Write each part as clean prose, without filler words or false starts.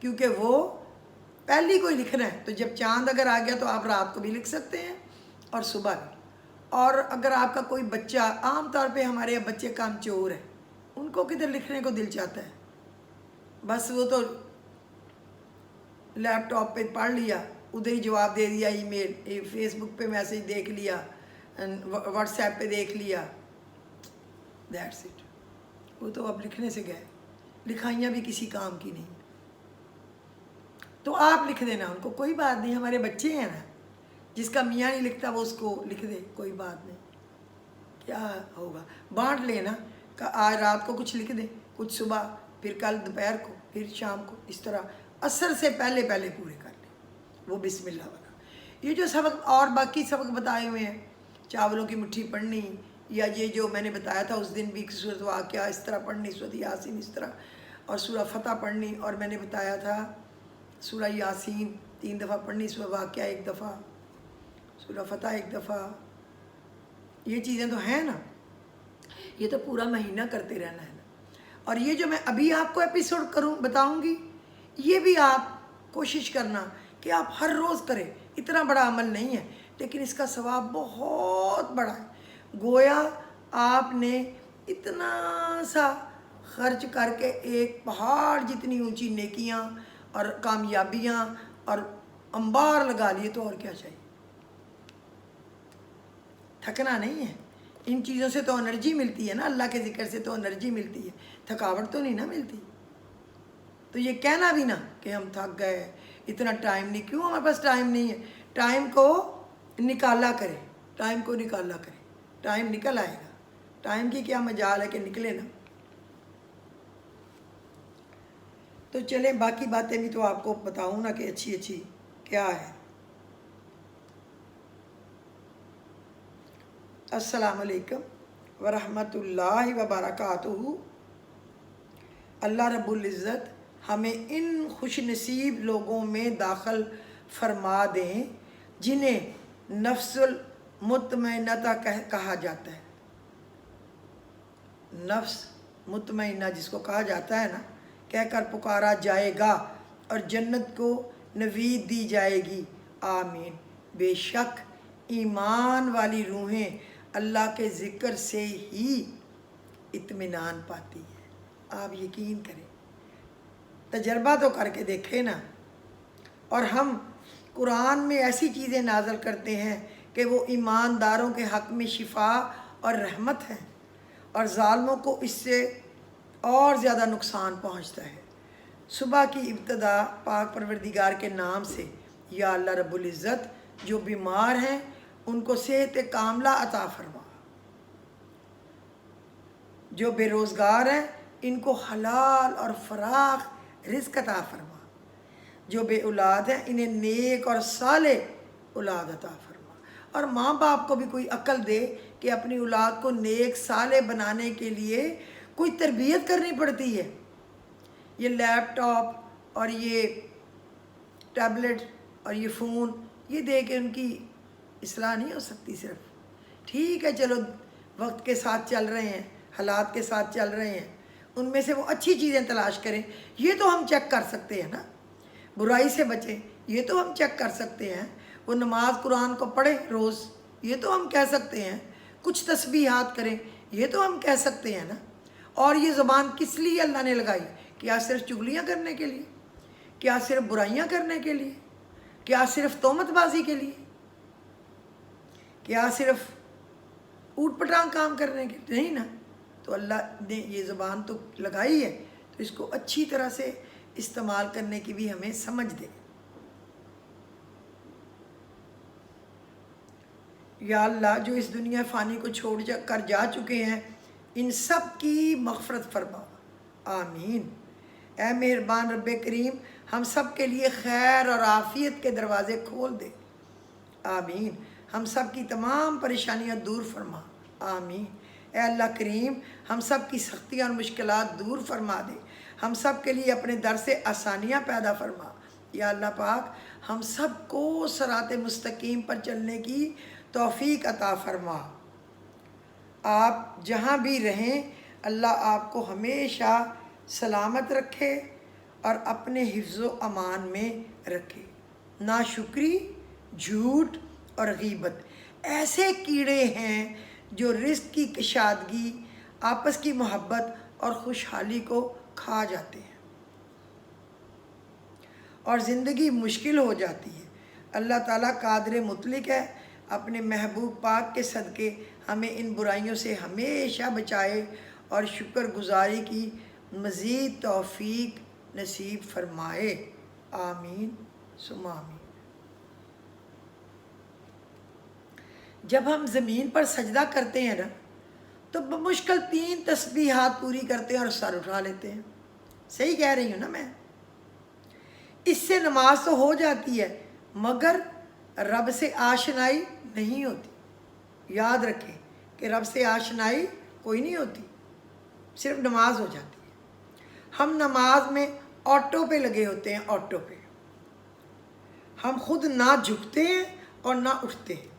کیونکہ وہ پہلی کو ہی لکھنا ہے. تو جب چاند اگر آ گیا تو آپ رات کو بھی لکھ سکتے ہیں اور صبح بھی. اور اگر آپ کا کوئی بچہ، عام طور پہ ہمارے بچے کام چور ہیں، ان کو کدھر لکھنے کو دل چاہتا ہے، بس وہ تو لیپ ٹاپ پہ پڑھ لیا، ادھر ہی جواب دے دیا، ای میل، فیس بک پہ میسج دیکھ لیا، واٹس ایپ پہ دیکھ لیا، دیٹس اٹ. وہ تو اب لکھنے سے گئے. لکھائیاں بھی کسی کام کی نہیں. تو آپ لکھ دینا ان کو، کوئی بات نہیں، ہمارے بچے ہیں نا. جس کا میاں نہیں لکھتا وہ اس کو لکھ دے، کوئی بات نہیں، کیا ہوگا. بانٹ لینا کہ آج رات کو کچھ لکھ دیں، کچھ صبح، پھر کل دوپہر کو، پھر شام کو، اس طرح عصر سے پہلے پہلے پورے کر لیں. وہ بسم اللہ والا. یہ جو سبق اور باقی سبق بتائے ہوئے ہیں، چاولوں کی مٹھی پڑھنی، یا یہ جو میں نے بتایا تھا اس دن بھی، سورۃ واقعہ اس طرح پڑھنی، سورۃ یاسین اس طرح، اور سورہ فتح پڑھنی. اور میں نے بتایا تھا سورہ یاسین 3 دفعہ پڑھنی، سورہ واقعہ 1 دفعہ، سورہ فتح 1 دفعہ. یہ چیزیں تو ہیں نا، یہ تو پورا مہینہ کرتے رہنا ہے نا. اور یہ جو میں ابھی آپ کو ایپیسوڈ بتاؤں گی، یہ بھی آپ کوشش کرنا کہ آپ ہر روز کریں. اتنا بڑا عمل نہیں ہے، لیکن اس کا ثواب بہت بڑا ہے. گویا آپ نے اتنا سا خرچ کر کے ایک پہاڑ جتنی اونچی نیکیاں اور کامیابیاں اور انبار لگا لیے، تو اور کیا چاہیے. تھکنا نہیں ہے. ان چیزوں سے تو انرجی ملتی ہے نا، اللہ کے ذکر سے تو انرجی ملتی ہے، تھکاوٹ تو نہیں نا ملتی. تو یہ کہنا بھی نا کہ ہم تھک گئے، اتنا ٹائم نہیں. کیوں ہمارے پاس ٹائم نہیں ہے؟ ٹائم کو نکالا کرے، ٹائم کو نکالا کرے، ٹائم نکل آئے گا. ٹائم کی کیا مجال ہے کہ نکلے نا. تو چلیں باقی باتیں بھی تو آپ کو بتاؤں نا کہ اچھی اچھی کیا ہے. السلام علیکم ورحمۃ اللہ وبرکاتہ. اللہ رب العزت ہمیں ان خوش نصیب لوگوں میں داخل فرما دیں جنہیں نفس المطمئنہ کہا جاتا ہے. نفس مطمئنہ جس کو کہا جاتا ہے نا، کہہ کر پکارا جائے گا اور جنت کو نوید دی جائے گی. آمین. بے شک ایمان والی روحیں اللہ کے ذکر سے ہی اطمینان پاتی ہیں. آپ یقین کریں، تجربہ تو کر کے دیکھیں نا. اور ہم قرآن میں ایسی چیزیں نازل کرتے ہیں کہ وہ ایمانداروں کے حق میں شفا اور رحمت ہیں، اور ظالموں کو اس سے اور زیادہ نقصان پہنچتا ہے. صبح کی ابتدا پاک پروردگار کے نام سے. یا اللہ رب العزت جو بیمار ہیں ان کو صحت کاملہ عطا فرما، جو بے روزگار ہیں ان کو حلال اور فراخ رزق عطا فرما، جو بے اولاد ہیں انہیں نیک اور صالح اولاد عطا فرما. اور ماں باپ کو بھی کوئی عقل دے کہ اپنی اولاد کو نیک صالح بنانے کے لیے کوئی تربیت کرنی پڑتی ہے. یہ لیپ ٹاپ اور یہ ٹیبلٹ اور یہ فون یہ دے کے ان کی اصلاح نہیں ہو سکتی. صرف ٹھیک ہے چلو وقت کے ساتھ چل رہے ہیں، حالات کے ساتھ چل رہے ہیں، ان میں سے وہ اچھی چیزیں تلاش کریں، یہ تو ہم چیک کر سکتے ہیں نا. برائی سے بچیں، یہ تو ہم چیک کر سکتے ہیں. وہ نماز قرآن کو پڑھیں روز، یہ تو ہم کہہ سکتے ہیں. کچھ تسبیحات کریں، یہ تو ہم کہہ سکتے ہیں نا. اور یہ زبان کس لیے اللہ نے لگائی؟ کیا صرف چغلیاں کرنے کے لیے؟ کیا صرف برائیاں کرنے کے لیے؟ کیا صرف تہمت بازی کے لیے؟ کیا صرف اوٹ پٹانگ کام کرنے کے لیے؟ نہیں نا. تو اللہ نے یہ زبان تو لگائی ہے، تو اس کو اچھی طرح سے استعمال کرنے کی بھی ہمیں سمجھ دے. یا اللہ جو اس دنیا فانی کو چھوڑ کر جا چکے ہیں ان سب کی مغفرت فرما. آمین. اے مہربان رب کریم ہم سب کے لیے خیر اور عافیت کے دروازے کھول دے. آمین. ہم سب کی تمام پریشانیاں دور فرما. آمین. اے اللہ کریم ہم سب کی سختیاں اور مشکلات دور فرما دے. ہم سب کے لیے اپنے در سے آسانیاں پیدا فرما. یا اللہ پاک ہم سب کو صراط مستقیم پر چلنے کی توفیق عطا فرما. آپ جہاں بھی رہیں اللہ آپ کو ہمیشہ سلامت رکھے اور اپنے حفظ و امان میں رکھے۔ ناشکری، جھوٹ اور غیبت ایسے کیڑے ہیں جو رزق کی کشادگی، آپس کی محبت اور خوشحالی کو کھا جاتے ہیں اور زندگی مشکل ہو جاتی ہے۔ اللہ تعالیٰ قادر مطلق ہے، اپنے محبوب پاک کے صدقے ہمیں ان برائیوں سے ہمیشہ بچائے اور شکر گزاری کی مزید توفیق نصیب فرمائے۔ آمین ثم آمین۔ جب ہم زمین پر سجدہ کرتے ہیں نا تو بمشکل 3 تسبیحات پوری کرتے ہیں اور سر اٹھا لیتے ہیں۔ صحیح کہہ رہی ہوں نا میں؟ اس سے نماز تو ہو جاتی ہے مگر رب سے آشنائی نہیں ہوتی۔ یاد رکھیں کہ رب سے آشنائی کوئی نہیں ہوتی، صرف نماز ہو جاتی ہے۔ ہم نماز میں آٹو پہ لگے ہوتے ہیں، آٹو پہ ہم خود نہ جھکتے ہیں اور نہ اٹھتے ہیں۔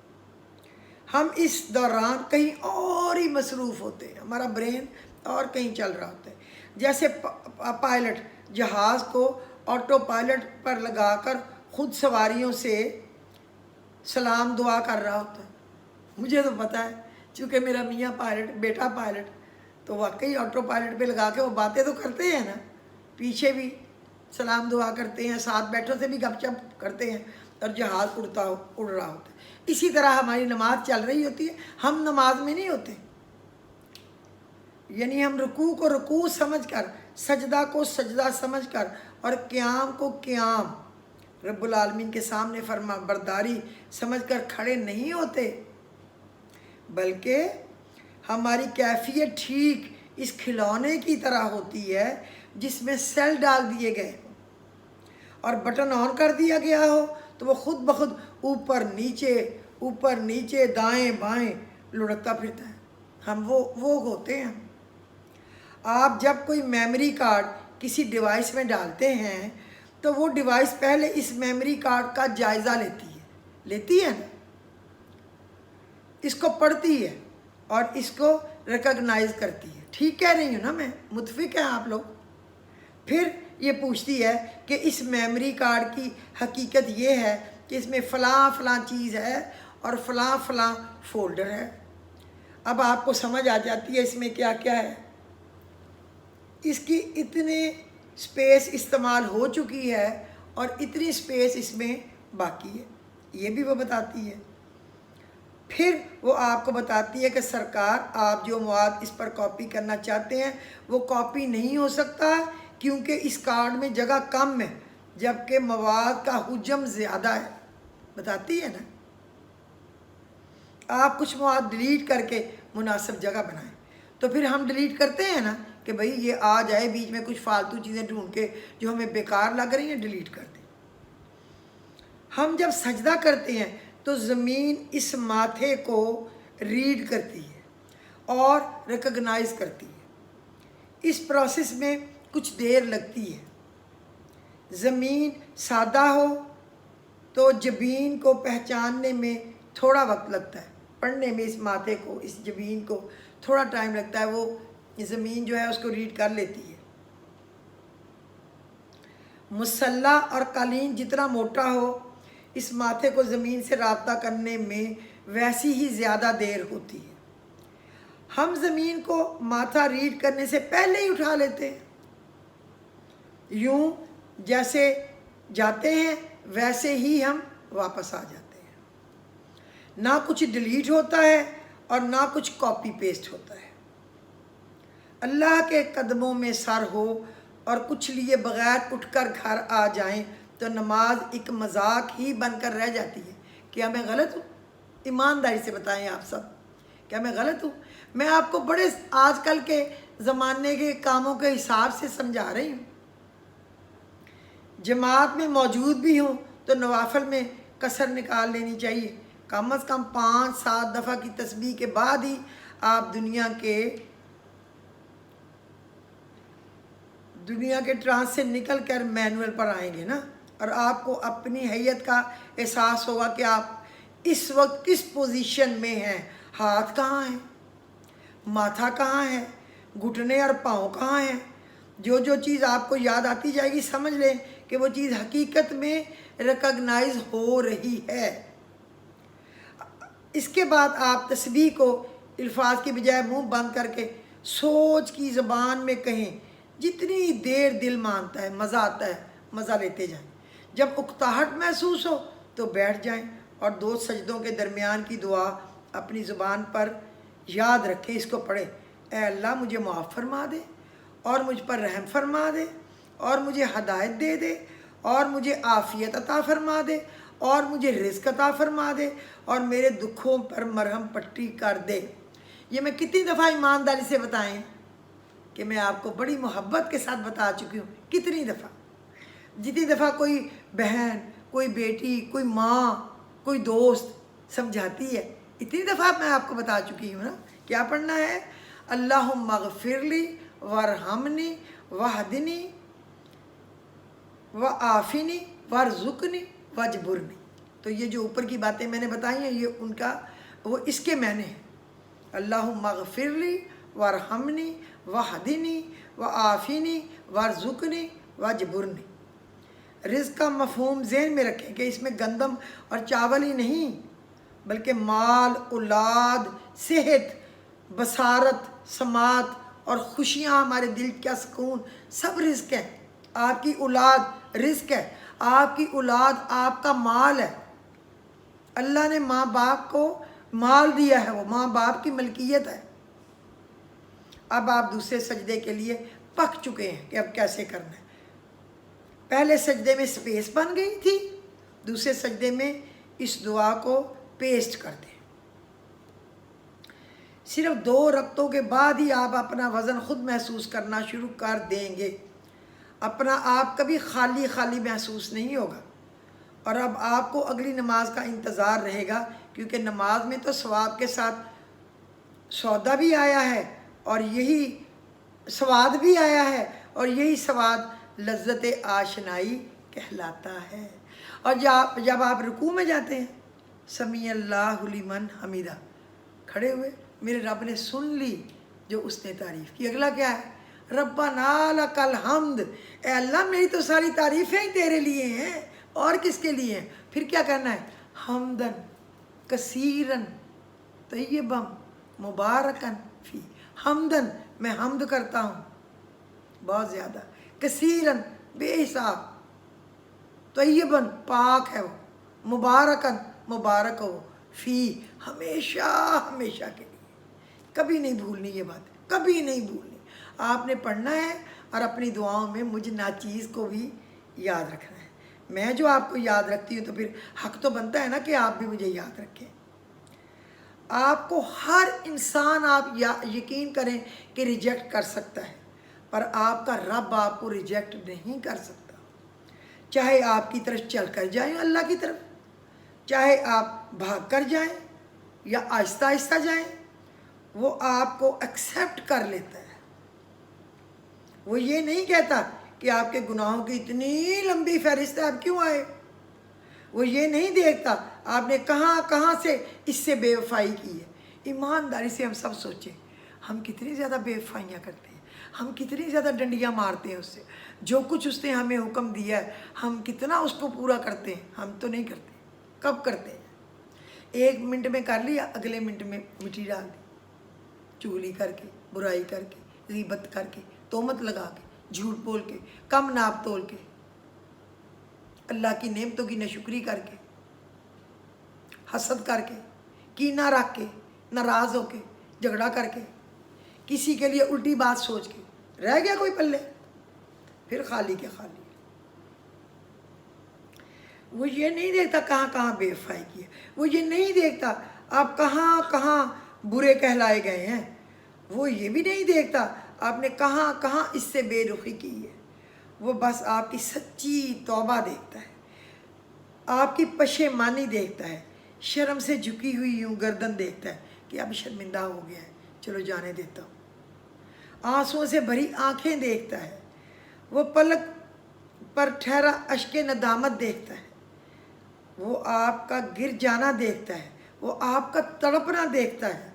ہم اس دوران کہیں اور ہی مصروف ہوتے ہیں، ہمارا برین اور کہیں چل رہا ہوتا ہے۔ جیسے پائلٹ جہاز کو آٹو پائلٹ پر لگا کر خود سواریوں سے سلام دعا کر رہا ہوتا ہے۔ مجھے تو پتہ ہے، چونکہ میرا میاں پائلٹ، بیٹا پائلٹ، تو واقعی آٹو پائلٹ پہ لگا کے وہ باتیں تو کرتے ہیں نا، پیچھے بھی سلام دعا کرتے ہیں، ساتھ بیٹھوں سے بھی گپ شپ کرتے ہیں اور جہاز اڑ رہا ہوتا ہے۔ اسی طرح ہماری نماز چل رہی ہوتی ہے، ہم نماز میں نہیں ہوتے۔ یعنی ہم رکوع کو رکوع سمجھ کر، سجدہ کو سجدہ سمجھ کر اور قیام کو قیام رب العالمین کے سامنے فرما برداری سمجھ کر کھڑے نہیں ہوتے، بلکہ ہماری کیفیت ٹھیک اس کھلونے کی طرح ہوتی ہے جس میں سیل ڈال دیے گئے اور بٹن آن کر دیا گیا ہو تو وہ خود بخود اوپر نیچے دائیں بائیں لڑکتا پھرتا ہے۔ ہم وہ ہوتے ہیں۔ آپ جب کوئی میموری کارڈ کسی ڈیوائس میں ڈالتے ہیں تو وہ ڈیوائس پہلے اس میموری کارڈ کا جائزہ لیتی ہے نا، اس کو پڑھتی ہے اور اس کو ریکگنائز کرتی ہے۔ ٹھیک کہہ رہی ہوں نا میں؟ متفق ہیں آپ لوگ؟ پھر یہ پوچھتی ہے کہ اس میموری کارڈ کی حقیقت یہ ہے کہ اس میں فلاں فلاں چیز ہے اور فلاں فلاں فولڈر ہے۔ اب آپ کو سمجھ آ جاتی ہے اس میں کیا کیا ہے۔ اس کی اتنے سپیس استعمال ہو چکی ہے اور اتنی سپیس اس میں باقی ہے، یہ بھی وہ بتاتی ہے۔ پھر وہ آپ کو بتاتی ہے کہ سرکار آپ جو مواد اس پر کاپی کرنا چاہتے ہیں وہ کاپی نہیں ہو سکتا کیونکہ اس کارڈ میں جگہ کم ہے جبکہ مواد کا حجم زیادہ ہے۔ بتاتی ہے نا؟ آپ کچھ مواد ڈیلیٹ کر کے مناسب جگہ بنائیں تو پھر ہم ڈیلیٹ کرتے ہیں نا کہ بھئی یہ آ جائے بیچ میں کچھ فالتو چیزیں ڈھونڈ کے جو ہمیں بیکار لگ رہی ہیں ڈیلیٹ کر دیں۔ ہم جب سجدہ کرتے ہیں تو زمین اس ماتھے کو ریڈ کرتی ہے اور ریکگنائز کرتی ہے۔ اس پروسیس میں کچھ دیر لگتی ہے۔ زمین سادہ ہو تو جبین کو پہچاننے میں تھوڑا وقت لگتا ہے، پڑھنے میں اس ماتھے کو، اس جبین کو تھوڑا ٹائم لگتا ہے، وہ زمین جو ہے اس کو ریڈ کر لیتی ہے۔ مسلح اور قالین جتنا موٹا ہو اس ماتھے کو زمین سے رابطہ کرنے میں ویسی ہی زیادہ دیر ہوتی ہے۔ ہم زمین کو ماتھا ریڈ کرنے سے پہلے ہی اٹھا لیتے ہیں، یوں جیسے جاتے ہیں ویسے ہی ہم واپس آ جاتے ہیں۔ نہ کچھ ڈیلیٹ ہوتا ہے اور نہ کچھ کاپی پیسٹ ہوتا ہے۔ اللہ کے قدموں میں سر ہو اور کچھ لیے بغیر اٹھ کر گھر آ جائیں تو نماز ایک مذاق ہی بن کر رہ جاتی ہے۔ کیا میں غلط ہوں؟ ایمانداری سے بتائیں آپ سب، کیا میں غلط ہوں؟ میں آپ کو بڑے آج کل کے زمانے کے کاموں کے حساب سے سمجھا رہی ہوں۔ جماعت میں موجود بھی ہوں تو نوافل میں کسر نکال لینی چاہیے۔ کم از کم 5-7 دفعہ کی تسبیح کے بعد ہی آپ دنیا کے ٹرانس سے نکل کر مینول پر آئیں گے نا، اور آپ کو اپنی حیت کا احساس ہوگا کہ آپ اس وقت کس پوزیشن میں ہیں۔ ہاتھ کہاں ہیں، ماتھا کہاں ہے، گھٹنے اور پاؤں کہاں ہیں، جو چیز آپ کو یاد آتی جائے گی سمجھ لیں کہ وہ چیز حقیقت میں ریکگنائز ہو رہی ہے۔ اس کے بعد آپ تسبیح کو الفاظ کی بجائے منہ بند کر کے سوچ کی زبان میں کہیں، جتنی دیر دل مانتا ہے، مزہ آتا ہے مزہ لیتے جائیں۔ جب اکتاہٹ محسوس ہو تو بیٹھ جائیں اور 2 سجدوں کے درمیان کی دعا اپنی زبان پر یاد رکھیں، اس کو پڑھیں۔ اے اللہ مجھے معاف فرما دے اور مجھ پر رحم فرما دے اور مجھے ہدایت دے دے اور مجھے عافیت عطا فرما دے اور مجھے رزق عطا فرما دے اور میرے دکھوں پر مرہم پٹی کر دے۔ یہ میں کتنی دفعہ ایمانداری سے بتائیں کہ میں آپ کو بڑی محبت کے ساتھ بتا چکی ہوں، کتنی دفعہ، جتنی دفعہ کوئی بہن، کوئی بیٹی، کوئی ماں، کوئی دوست سمجھاتی ہے، اتنی دفعہ میں آپ کو بتا چکی ہوں نا۔ کیا پڑھنا ہے؟ اللہم اغفر لی وارحمنی واہدنی وعافنی وارزقنی واجبرنی۔ تو یہ جو اوپر کی باتیں میں نے بتائی ہیں، یہ ان کا وہ اس کے معنی ہیں۔ اللہم اغفر لی وارحمنی واہدنی وعافنی وارزقنی واجبرنی۔ رزق کا مفہوم ذہن میں رکھیں کہ اس میں گندم اور چاول ہی نہیں، بلکہ مال، اولاد، صحت، بصارت، سماعت اور خوشیاں، ہمارے دل کا سکون، سب رزق ہے۔ آپ کی اولاد رزق ہے، آپ کی اولاد آپ کا مال ہے۔ اللہ نے ماں باپ کو مال دیا ہے، وہ ماں باپ کی ملکیت ہے۔ اب آپ دوسرے سجدے کے لیے پک چکے ہیں کہ اب کیسے کرنا ہے۔ پہلے سجدے میں سپیس بن گئی تھی، دوسرے سجدے میں اس دعا کو پیسٹ کر دیں۔ صرف 2 رکعتوں کے بعد ہی آپ اپنا وزن خود محسوس کرنا شروع کر دیں گے۔ اپنا آپ کبھی خالی خالی محسوس نہیں ہوگا، اور اب آپ کو اگلی نماز کا انتظار رہے گا، کیونکہ نماز میں تو ثواب کے ساتھ سودا بھی آیا ہے اور یہی سواد بھی آیا ہے، اور یہی سواد لذت آشنائی کہلاتا ہے۔ اور جب آپ رکوع میں جاتے ہیں، سمیع اللہ لمن حمیدہ، کھڑے ہوئے میرے رب نے سن لی جو اس نے تعریف کی۔ اگلا کیا ہے؟ ربنا لک الحمد، اے اللہ میری تو ساری تعریفیں ہی تیرے لیے ہیں، اور کس کے لیے ہیں؟ پھر کیا کرنا ہے؟ حمدن کثیرن طیبا مبارکن فی، حمدن میں حمد کرتا ہوں بہت زیادہ، کثیرن بے حساب، طیباً پاک ہے وہ، مبارکن مبارک ہو، فی ہمیشہ ہمیشہ کے لیے۔ کبھی نہیں بھولنی یہ بات، کبھی نہیں بھولنی۔ آپ نے پڑھنا ہے اور اپنی دعاؤں میں مجھ ناچیز کو بھی یاد رکھنا ہے۔ میں جو آپ کو یاد رکھتی ہوں تو پھر حق تو بنتا ہے نا کہ آپ بھی مجھے یاد رکھیں۔ آپ کو ہر انسان، آپ یقین کریں کہ ریجیکٹ کر سکتا ہے، پر آپ کا رب آپ کو ریجیکٹ نہیں کر سکتا۔ چاہے آپ کی طرف چل کر جائیں اللہ کی طرف، چاہے آپ بھاگ کر جائیں یا آہستہ آہستہ جائیں، وہ آپ کو ایکسیپٹ کر لیتا ہے۔ وہ یہ نہیں کہتا کہ آپ کے گناہوں کی اتنی لمبی فہرست ہے، آپ کیوں آئے۔ وہ یہ نہیں دیکھتا آپ نے کہاں کہاں سے اس سے بے وفائی کی ہے۔ ایمانداری سے ہم سب سوچیں، ہم کتنی زیادہ بے وفائیاں کرتے ہیں، ہم کتنی زیادہ ڈنڈیاں مارتے ہیں اس سے۔ جو کچھ اس نے ہمیں حکم دیا ہے ہم کتنا اس کو پورا کرتے ہیں؟ ہم تو نہیں کرتے۔ کب کرتے ہیں؟ 1 منٹ میں کر لیا، اگلے منٹ میں مٹی ڈال دی، چغلی کر کے، برائی کر کے، غیبت کر کے، تہمت لگا کے، جھوٹ بول کے، کم ناپ تول کے، اللہ کی نعمتوں کی ناشکری کر کے، حسد کر کے، کینہ رکھ کے، ناراض ہو کے، جھگڑا کر کے، کسی کے لیے الٹی بات سوچ کے، رہ گیا کوئی پلے؟ پھر خالی کے خالی۔ وہ یہ نہیں دیکھتا کہاں کہاں بے وفائی کی ہے، وہ یہ نہیں دیکھتا آپ کہاں کہاں برے کہلائے گئے ہیں، وہ یہ بھی نہیں دیکھتا آپ نے کہاں کہاں اس سے بے رخی کی ہے۔ وہ بس آپ کی سچی توبہ دیکھتا ہے، آپ کی پشیمانی دیکھتا ہے، شرم سے جھکی ہوئی یوں گردن دیکھتا ہے کہ اب شرمندہ ہو گیا ہے، چلو جانے دیتا ہوں۔ آنسوؤں سے بھری آنکھیں دیکھتا ہے، وہ پلک پر ٹھہرا اشک ندامت دیکھتا ہے، وہ آپ کا گر جانا دیکھتا ہے، وہ آپ کا تڑپنا دیکھتا ہے۔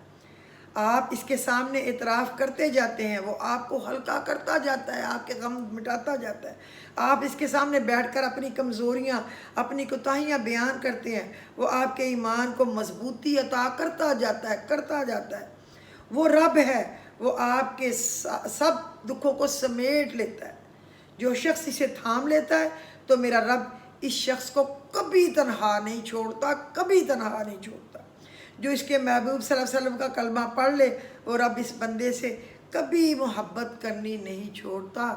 آپ اس کے سامنے اعتراف کرتے جاتے ہیں، وہ آپ کو ہلکا کرتا جاتا ہے، آپ کے غم مٹاتا جاتا ہے۔ آپ اس کے سامنے بیٹھ کر اپنی کمزوریاں، اپنی کوتاہیاں بیان کرتے ہیں، وہ آپ کے ایمان کو مضبوطی عطا کرتا جاتا ہے۔ وہ رب ہے، وہ آپ کے سب دکھوں کو سمیٹ لیتا ہے۔ جو شخص اسے تھام لیتا ہے تو میرا رب اس شخص کو کبھی تنہا نہیں چھوڑتا، کبھی تنہا نہیں چھوڑتا۔ جو اس کے محبوب صلی اللہ علیہ وسلم کا کلمہ پڑھ لے، وہ رب اس بندے سے کبھی محبت کرنی نہیں چھوڑتا۔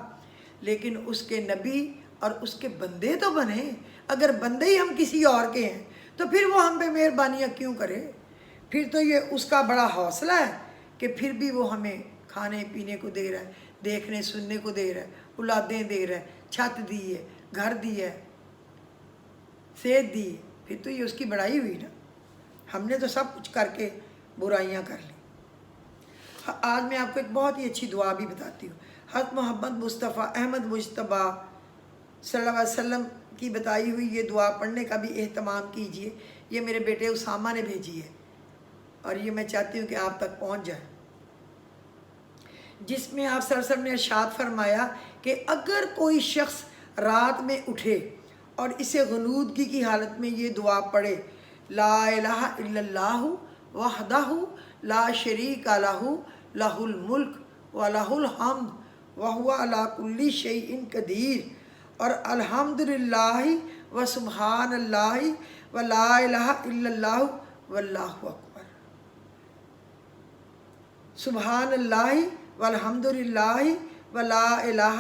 لیکن اس کے نبی اور اس کے بندے تو بنے۔ اگر بندے ہی ہم کسی اور کے ہیں تو پھر وہ ہم پہ مہربانیاں کیوں کرے؟ پھر تو یہ اس کا بڑا حوصلہ ہے کہ پھر بھی وہ ہمیں کھانے پینے کو دے رہا ہے، دیکھنے سننے کو دے رہا ہے، اولادیں دے رہا ہے، چھت دی ہے، گھر دی ہے، صحت دی ہے۔ پھر تو یہ اس کی بڑائی ہوئی نا۔ ہم نے تو سب کچھ کر کے برائیاں کر لی۔ آج میں آپ کو ایک بہت ہی اچھی دعا بھی بتاتی ہوں۔ حضرت محمد مصطفیٰ احمد مجتبیٰ صلی اللہ علیہ وسلم کی بتائی ہوئی یہ دعا پڑھنے کا بھی اہتمام کیجئے۔ یہ میرے بیٹے اسامہ نے بھیجی ہے اور یہ میں چاہتی ہوں کہ آپ تک پہنچ جائے، جس میں آپ صلی اللہ علیہ وسلم نے ارشاد فرمایا کہ اگر کوئی شخص رات میں اٹھے اور اسے غنودگی کی حالت میں یہ دعا پڑھے، لا الہ الا اللہ وحدہ لا شریک لہ لہ الملک ولہ الحمد وہو علی کل شیء قدیر، اور الحمدللہ وسبحان اللہ ولا الہ الا اللہ واللہ اکبر، سبحان اللہ والحمدللہ ولا الہ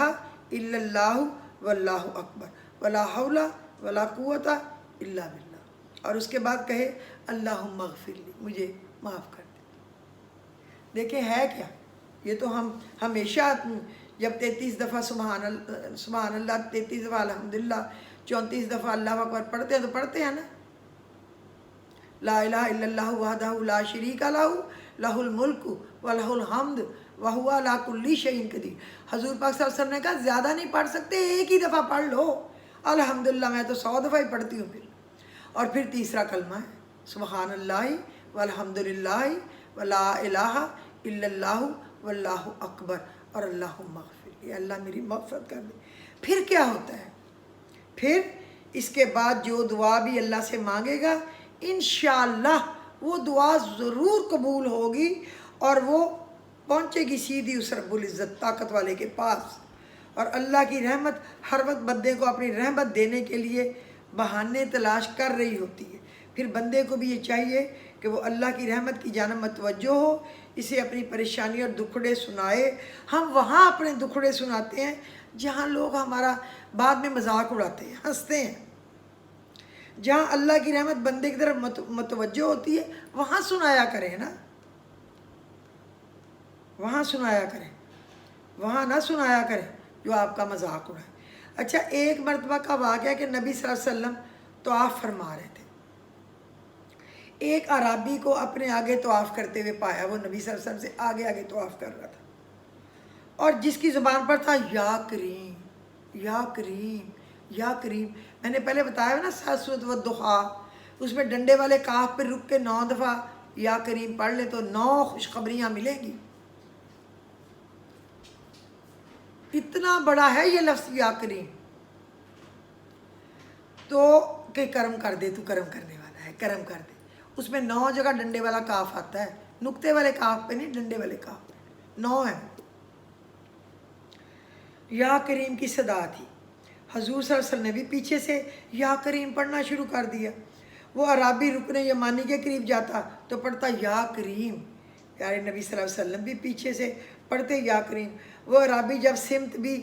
الا اللہ واللہ اکبر ولا حول ولا قوت الا باللہ، اور اس کے بعد کہے اللہم اغفر لی، مجھے معاف کر دے۔ دیکھیں ہے کیا، یہ تو ہم ہمیشہ جب 33 دفعہ سبحان اللہ 33 دفعہ الحمدللہ 34 دفعہ اللہ اکبر پڑھتے ہیں تو پڑھتے ہیں نا، لا الہ الا اللہ وحدہ لا شریک لہ لہ الملک ولہ الحمد وہو علی کل شیء قدیر۔ حضور پاک صلی اللہ علیہ وسلم نے کہا زیادہ نہیں پڑھ سکتے، ایک ہی دفعہ پڑھ لو الحمدللہ، میں تو 100 دفعہ ہی پڑھتی ہوں۔ پھر تیسرا کلمہ ہے سبحان اللہ والحمدللہ ولا الہ الا اللہ واللہ اکبر اور اللہم اغفر لی، اللہ میری مغفرت کر دے۔ پھر کیا ہوتا ہے؟ پھر اس کے بعد جو دعا بھی اللہ سے مانگے گا انشاءاللہ وہ دعا ضرور قبول ہوگی اور وہ پہنچے گی سیدھی اس رب العزت طاقت والے کے پاس۔ اور اللہ کی رحمت ہر وقت بندے کو اپنی رحمت دینے کے لیے بہانے تلاش کر رہی ہوتی ہے۔ پھر بندے کو بھی یہ چاہیے کہ وہ اللہ کی رحمت کی جانب متوجہ ہو، اسے اپنی پریشانی اور دکھڑے سنائے۔ ہم وہاں اپنے دکھڑے سناتے ہیں جہاں لوگ ہمارا بعد میں مذاق اڑاتے ہیں، ہنستے ہیں۔ جہاں اللہ کی رحمت بندے کی طرف متوجہ ہوتی ہے وہاں سنایا کریں نا، وہاں سنایا کریں، وہاں نہ سنایا کریں جو آپ کا مذاق اڑائے۔ اچھا، ایک مرتبہ کا واقعہ کہ نبی صلی اللہ علیہ وسلم طواف فرما رہے تھے، ایک اعرابی کو اپنے آگے طواف کرتے ہوئے پایا، وہ نبی صلی اللہ علیہ وسلم سے آگے آگے طواف کر رہا تھا، اور جس کی زبان پر تھا یا کریم یا کریم یا کریم۔ میں نے پہلے بتایا نا سورۃ والضحیٰ، اس میں ڈنڈے والے کاف پہ رک کے 9 دفعہ یا کریم پڑھ لیں تو 9 خوشخبریاں ملیں گی۔ اتنا بڑا ہے یہ لفظ یا کریم، تو کہ کرم کر دے، تو کرم کرنے والا ہے، کرم کر دے۔ اس میں 9 جگہ ڈنڈے والا کاف آتا ہے، نقطے والے کاف پہ نہیں، ڈنڈے والے کاف پہ 9 ہے۔ یا کریم کی صدا تھی، حضور صلی اللہ علیہ وسلم نے بھی پیچھے سے یا کریم پڑھنا شروع کر دیا۔ وہ عرابی رکن یمانی کے قریب جاتا تو پڑھتا یا کریم، پیارے نبی صلی اللہ علیہ وسلم بھی پیچھے سے پڑھتے یا کریم۔ وہ عرابی جب سمت بھی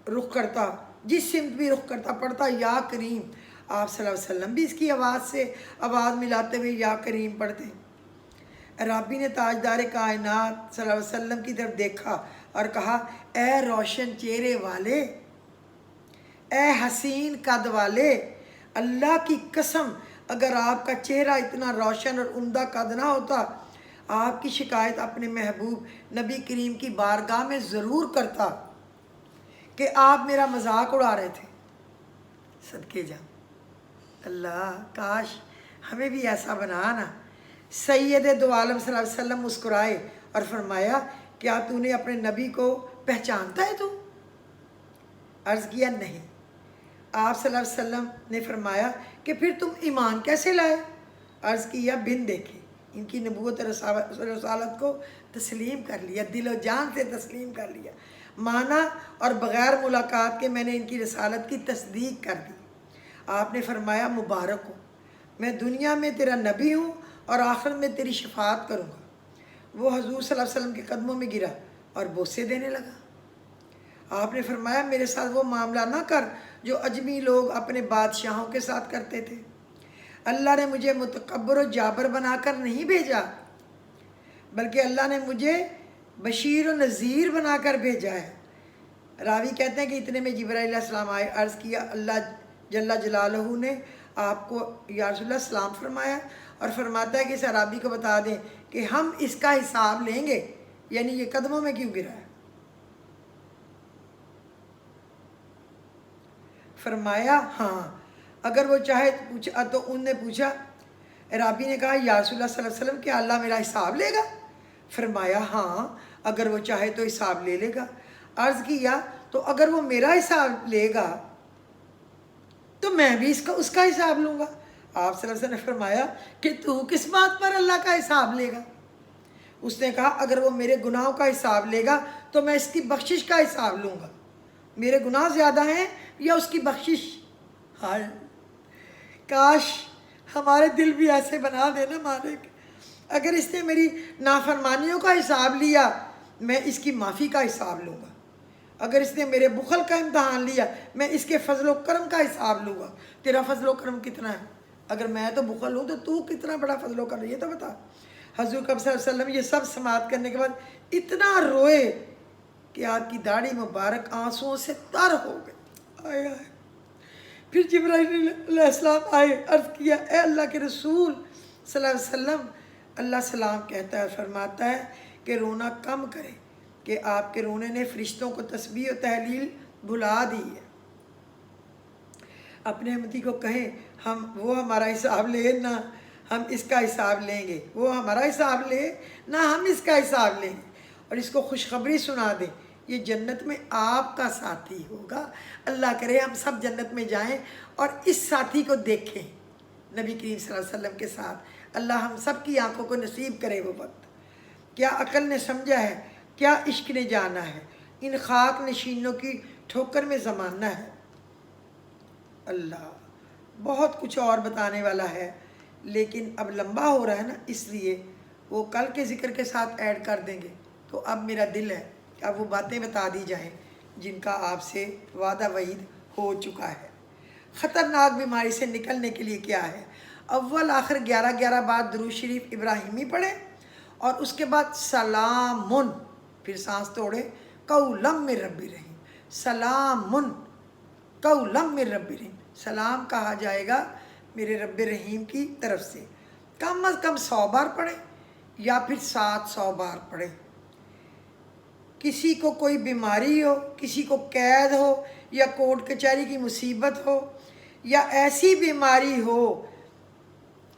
رخ کرتا، جس سمت بھی رخ کرتا پڑھتا یا کریم، آپ صلی اللہ علیہ وسلم بھی اس کی آواز سے آواز ملاتے ہوئے یا کریم پڑھتے۔ عرابی نے تاجدار کائنات صلی اللہ علیہ وسلم کی طرف دیکھا اور کہا اے روشن چہرے والے، اے حسین قد والے، اللہ کی قسم اگر آپ کا چہرہ اتنا روشن اور عمدہ قد نہ ہوتا، آپ کی شکایت اپنے محبوب نبی کریم کی بارگاہ میں ضرور کرتا کہ آپ میرا مذاق اڑا رہے تھے۔ صدقے جا اللہ، کاش ہمیں بھی ایسا بنا نا سید دو عالم صلی اللہ علیہ وسلم مسکرائے اور فرمایا کیا تو نے اپنے نبی کو پہچانتا ہے تو؟ عرض کیا نہیں۔ آپ صلی اللہ علیہ وسلم نے فرمایا کہ پھر تم ایمان کیسے لائے؟ عرض کیا بن دیکھے ان کی نبوت رسالت کو تسلیم کر لیا، دل و جان سے تسلیم کر لیا، مانا اور بغیر ملاقات کے میں نے ان کی رسالت کی تصدیق کر دی۔ آپ نے فرمایا مبارک ہو، میں دنیا میں تیرا نبی ہوں اور آخرت میں تیری شفاعت کروں گا۔ وہ حضور صلی اللہ علیہ وسلم کے قدموں میں گرا اور بوسے دینے لگا۔ آپ نے فرمایا میرے ساتھ وہ معاملہ نہ کر جو اجمی لوگ اپنے بادشاہوں کے ساتھ کرتے تھے۔ اللہ نے مجھے متکبر و جابر بنا کر نہیں بھیجا، بلکہ اللہ نے مجھے بشیر و نذیر بنا کر بھیجا ہے۔ راوی کہتے ہیں کہ اتنے میں جبرائیل علیہ السلام آئے، عرض کیا اللہ جل جلالہ نے آپ کو یا رسول اللہ سلام فرمایا، اور فرماتا ہے کہ اس عرابی کو بتا دیں کہ ہم اس کا حساب لیں گے، یعنی یہ قدموں میں کیوں گرا ہے۔ فرمایا ہاں اگر وہ چاہے پوچھا، تو ان نے پوچھا، عرابی نے کہا یا رسول اللہ صلی اللہ علیہ وسلم کیا اللہ میرا حساب لے گا؟ فرمایا ہاں اگر وہ چاہے تو حساب لے لے گا۔ عرض کیا تو اگر وہ میرا حساب لے گا تو میں بھی اس کا حساب لوں گا۔ آپ صلی اللہ علیہ وسلم نے فرمایا کہ تو کس بات پر اللہ کا حساب لے گا؟ اس نے کہا اگر وہ میرے گناہوں کا حساب لے گا تو میں اس کی بخشش کا حساب لوں گا۔ میرے گناہ زیادہ ہیں یا اس کی بخشش؟ ہائے کاش ہمارے دل بھی ایسے بنا دے نا مالک، اگر اس نے میری نافرمانیوں کا حساب لیا میں اس کی معافی کا حساب لوں گا، اگر اس نے میرے بخل کا امتحان لیا میں اس کے فضل و کرم کا حساب لوں گا۔ تیرا فضل و کرم کتنا ہے؟ اگر میں تو بخل ہوں تو کتنا بڑا فضل و کرم، یہ تو بتا۔ حضور صلی اللہ علیہ وسلم یہ سب سماعت کرنے کے بعد اتنا روئے کہ آپ کی داڑھی مبارک آنسوؤں سے تر ہو گئی۔ آئے آئے پھر جبرائیل علیہ السلام آئے، عرض کیا اے اللہ کے رسول صلی اللہ علیہ وسلم، اللہ سلام کہتا ہے، فرماتا ہے کہ رونا کم کرے کہ آپ کے رونے نے فرشتوں کو تسبیح و تحلیل بھلا دی ہے۔ اپنے امتی کو کہیں وہ ہمارا حساب لے نہ ہم اس کا حساب لیں گے، وہ ہمارا حساب لے نہ ہم اس کا حساب لیں گے، اور اس کو خوشخبری سنا دیں یہ جنت میں آپ کا ساتھی ہوگا۔ اللہ کرے ہم سب جنت میں جائیں اور اس ساتھی کو دیکھیں نبی کریم صلی اللہ علیہ وسلم کے ساتھ۔ اللہ ہم سب کی آنکھوں کو نصیب کرے وہ وقت۔ کیا عقل نے سمجھا ہے، کیا عشق نے جانا ہے، ان خاک نشینوں کی ٹھوکر میں زمانہ ہے۔ اللہ بہت کچھ اور بتانے والا ہے لیکن اب لمبا ہو رہا ہے نا، اس لیے وہ کل کے ذکر کے ساتھ ایڈ کر دیں گے۔ تو اب میرا دل ہے کہ اب وہ باتیں بتا دی جائیں جن کا آپ سے وعدہ وعید ہو چکا ہے۔ خطرناک بیماری سے نکلنے کے لیے کیا ہے؟ اول آخر 11 بار درود شریف ابراہیمی پڑھیں اور اس کے بعد سلامن، پھر سانس توڑے، قولم من رب رحیم، سلامن قولم من رب رحیم، سلام کہا جائے گا میرے رب رحیم کی طرف سے۔ کم از کم 100 بار پڑھیں یا پھر 700 بار پڑھیں۔ کسی کو کوئی بیماری ہو، کسی کو قید ہو یا کورٹ کچہری کی مصیبت ہو یا ایسی بیماری ہو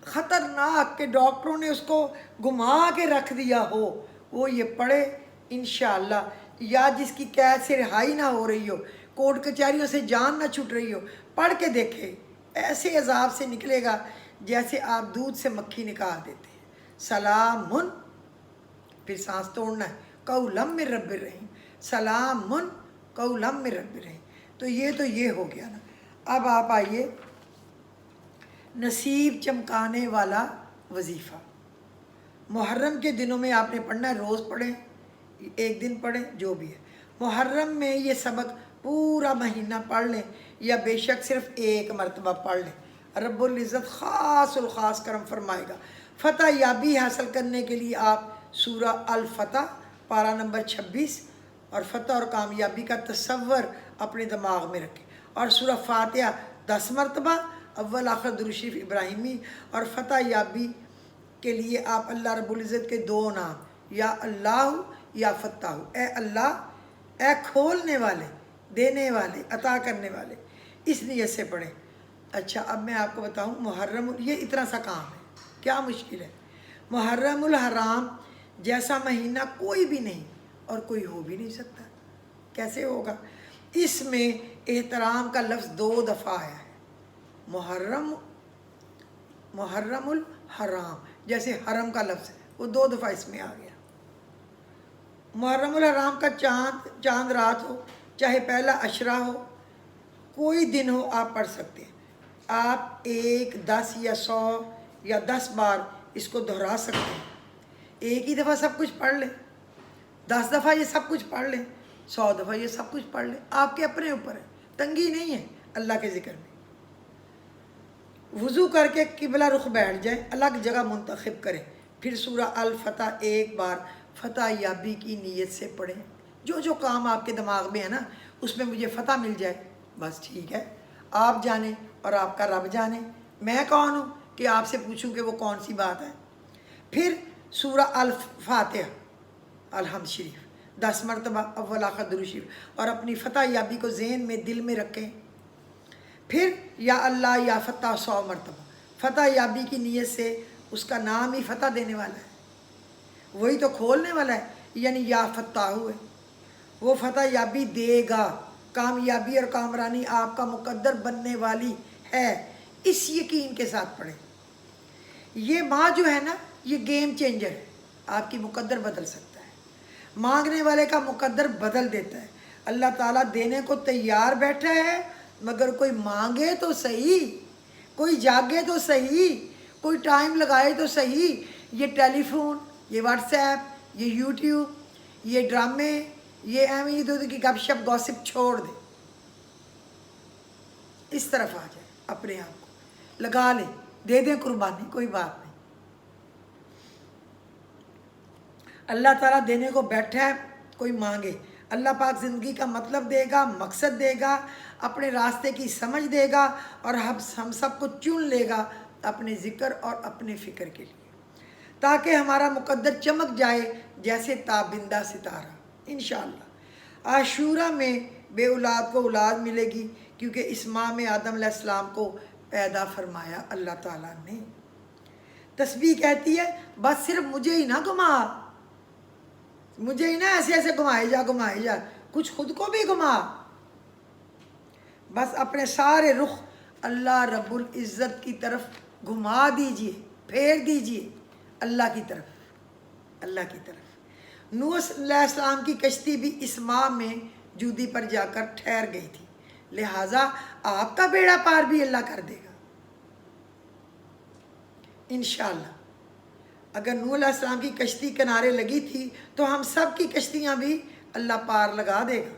خطرناک کہ ڈاکٹروں نے اس کو گھما کے رکھ دیا ہو، وہ یہ پڑھے انشاءاللہ، یا جس کی قید سے رہائی نہ ہو رہی ہو، کورٹ کچہریوں سے جان نہ چھوٹ رہی ہو، پڑھ کے دیکھے، ایسے عذاب سے نکلے گا جیسے آپ دودھ سے مکھی نکال دیتے ہیں۔ سلامن، پھر سانس توڑنا ہے، قولم من رب الرحیم، سلامن قولم من رب الرحیم۔ تو یہ ہو گیا نا۔ اب آپ آئیے نصیب چمکانے والا وظیفہ۔ محرم کے دنوں میں آپ نے پڑھنا ہے، روز پڑھیں، ایک دن پڑھیں، جو بھی ہے۔ محرم میں یہ سبق پورا مہینہ پڑھ لیں یا بے شک صرف ایک مرتبہ پڑھ لیں، رب العزت خاص الخاص کرم فرمائے گا۔ فتح یابی حاصل کرنے کے لیے آپ سورہ الفتح پارہ نمبر 26 اور فتح اور کامیابی کا تصور اپنے دماغ میں رکھیں، اور سورہ فاتحہ 10 مرتبہ، اول آخر درود شریف ابراہیمی، اور فتح یابی کے لیے آپ اللہ رب العزت کے 2 نام، یا اللہ یا فتح، اے اللہ، اے کھولنے والے، دینے والے، عطا کرنے والے، اس نیت سے پڑھیں۔ اچھا اب میں آپ کو بتاؤں محرم یہ اتنا سا کام ہے، کیا مشکل ہے؟ محرم الحرام جیسا مہینہ کوئی بھی نہیں اور کوئی ہو بھی نہیں سکتا. کیسے ہوگا؟ اس میں احترام کا لفظ 2 دفعہ آیا ہے. محرم الحرام جیسے حرم کا لفظ ہے وہ 2 دفعہ اس میں آ گیا. محرم الحرام کا چاند رات ہو، چاہے پہلا عشرہ ہو، کوئی دن ہو، آپ پڑھ سکتے ہیں. آپ 1 10 یا 100 یا 10 بار اس کو دہرا سکتے ہیں. ایک ہی دفعہ سب کچھ پڑھ لیں، 10 دفعہ یہ سب کچھ پڑھ لیں، 100 دفعہ یہ سب کچھ پڑھ لیں، آپ کے اپنے اوپر ہے. تنگی نہیں ہے اللہ کے ذکر میں. وضو کر کے قبلہ رخ بیٹھ جائیں، الگ جگہ منتخب کریں، پھر سورہ الفتح 1 بار فتح یابی کی نیت سے پڑھیں. جو کام آپ کے دماغ میں ہے نا اس میں مجھے فتح مل جائے بس ٹھیک ہے. آپ جانیں اور آپ کا رب جانے، میں کون ہوں کہ آپ سے پوچھوں کہ وہ کون سی بات ہے. پھر سورہ الفاتحہ الحمد شریف 10 مرتبہ اول آخر درود شریف، اور اپنی فتح یابی کو ذہن میں دل میں رکھیں. پھر یا اللہ یا فتح 100 مرتبہ. فتح یابی کی نیت سے اس کا نام ہی فتح دینے والا ہے، وہی تو کھولنے والا ہے، یعنی یا فتح ہوئے. وہ فتح یابی دے گا، کامیابی اور کامرانی آپ کا مقدر بننے والی ہے، اس یقین کے ساتھ پڑھیں. یہ ماں جو ہے نا یہ گیم چینجر ہے، آپ کی مقدر بدل سکتا ہے. مانگنے والے کا مقدر بدل دیتا ہے. اللہ تعالیٰ دینے کو تیار بیٹھا ہے، مگر کوئی مانگے تو صحیح، کوئی جاگے تو صحیح، کوئی ٹائم لگائے تو صحیح. یہ ٹیلی فون، یہ واٹس ایپ، یہ یوٹیوب، یہ ڈرامے، یہ ایم ادھر کی گپ شپ گوسپ چھوڑ دے، اس طرف آ جائے، اپنے آپ کو لگا لیں، دے دیں قربانی، کوئی بات نہیں. اللہ تعالیٰ دینے کو بیٹھا ہے، کوئی مانگے. اللہ پاک زندگی کا مطلب دے گا، مقصد دے گا، اپنے راستے کی سمجھ دے گا، اور ہم سب کو چن لے گا اپنے ذکر اور اپنے فکر کے لیے، تاکہ ہمارا مقدر چمک جائے جیسے تابندہ ستارہ انشاءاللہ. عاشورہ میں بے اولاد کو اولاد ملے گی، کیونکہ اس ماہ میں آدم علیہ السلام کو پیدا فرمایا اللہ تعالیٰ نے. تسبیح کہتی ہے بس صرف مجھے ہی نہ گھما، مجھے ہی نہ ایسے ایسے گھمائے جا، کچھ خود کو بھی گھما. بس اپنے سارے رخ اللہ رب العزت کی طرف گھما دیجئے، پھیر دیجئے، اللہ کی طرف، اللہ کی طرف. نوح علیہ السلام کی کشتی بھی اس ماہ میں جودی پر جا کر ٹھہر گئی تھی، لہٰذا آپ کا بیڑا پار بھی اللہ کر دے گا انشاءاللہ. اگر نوح علیہ السلام کی کشتی کنارے لگی تھی تو ہم سب کی کشتیاں بھی اللہ پار لگا دے گا.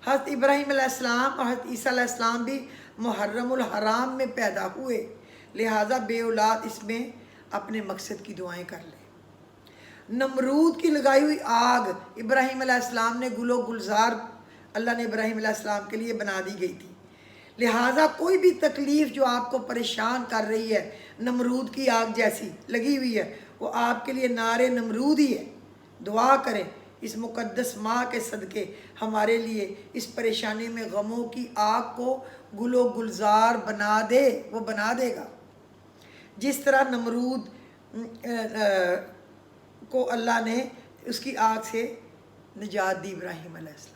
حضرت ابراہیم علیہ السلام اور حضرت عیسیٰ علیہ السلام بھی محرم الحرام میں پیدا ہوئے، لہٰذا بے اولاد اس میں اپنے مقصد کی دعائیں کر لیں. نمرود کی لگائی ہوئی آگ ابراہیم علیہ السلام نے گل و گلزار اللہ نے ابراہیم علیہ السلام کے لیے بنا دی گئی تھی، لہٰذا کوئی بھی تکلیف جو آپ کو پریشان کر رہی ہے نمرود کی آگ جیسی لگی ہوئی ہے، وہ آپ کے لیے نار نمرود ہی ہے. دعا کریں اس مقدس ماہ کے صدقے ہمارے لیے اس پریشانی میں غموں کی آگ کو گل و گلزار بنا دے. وہ بنا دے گا، جس طرح نمرود کو اللہ نے اس کی آگ سے نجات دی. ابراہیم علیہ السلام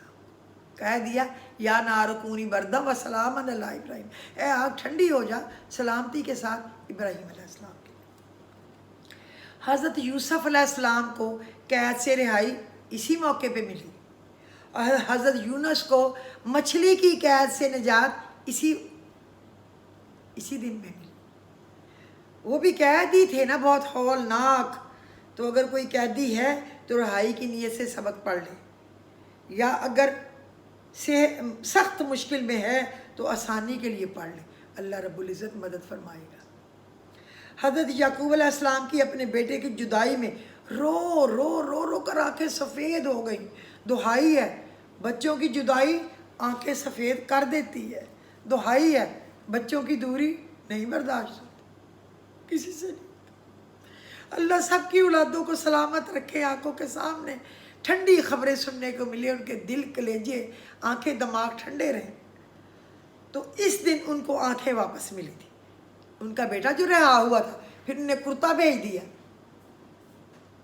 کہہ دیا یا نار کونی بردم و سلام علی ابراہیم، اے آگ ٹھنڈی ہو جا سلامتی کے ساتھ ابراہیم علیہ السلام کے. حضرت یوسف علیہ السلام کو قید سے رہائی اسی موقع پہ ملی، اور حضرت یونس کو مچھلی کی قید سے نجات اسی دن میں ملی. وہ بھی قیدی تھے نا، بہت ہولناک. تو اگر کوئی قیدی ہے تو رہائی کی نیت سے سبق پڑھ لے، یا اگر سخت مشکل میں ہے تو آسانی کے لیے پڑھ لے، اللہ رب العزت مدد فرمائے گا. حضرت یعقوب علیہ السلام کی اپنے بیٹے کی جدائی میں رو رو رو رو کر آنکھیں سفید ہو گئیں. دہائی ہے، بچوں کی جدائی آنکھیں سفید کر دیتی ہے. دہائی ہے، بچوں کی دوری نہیں برداشت ہوتی کسی سے نہیں. اللہ سب کی اولادوں کو سلامت رکھے، آنکھوں کے سامنے ٹھنڈی خبریں سننے کو ملے، ان کے دل کلیجے آنکھیں دماغ ٹھنڈے رہیں. تو اس دن ان کو آنکھیں واپس ملی تھی. ان کا بیٹا جو رہا ہوا تھا، پھر انہیں کرتا بھیج دیا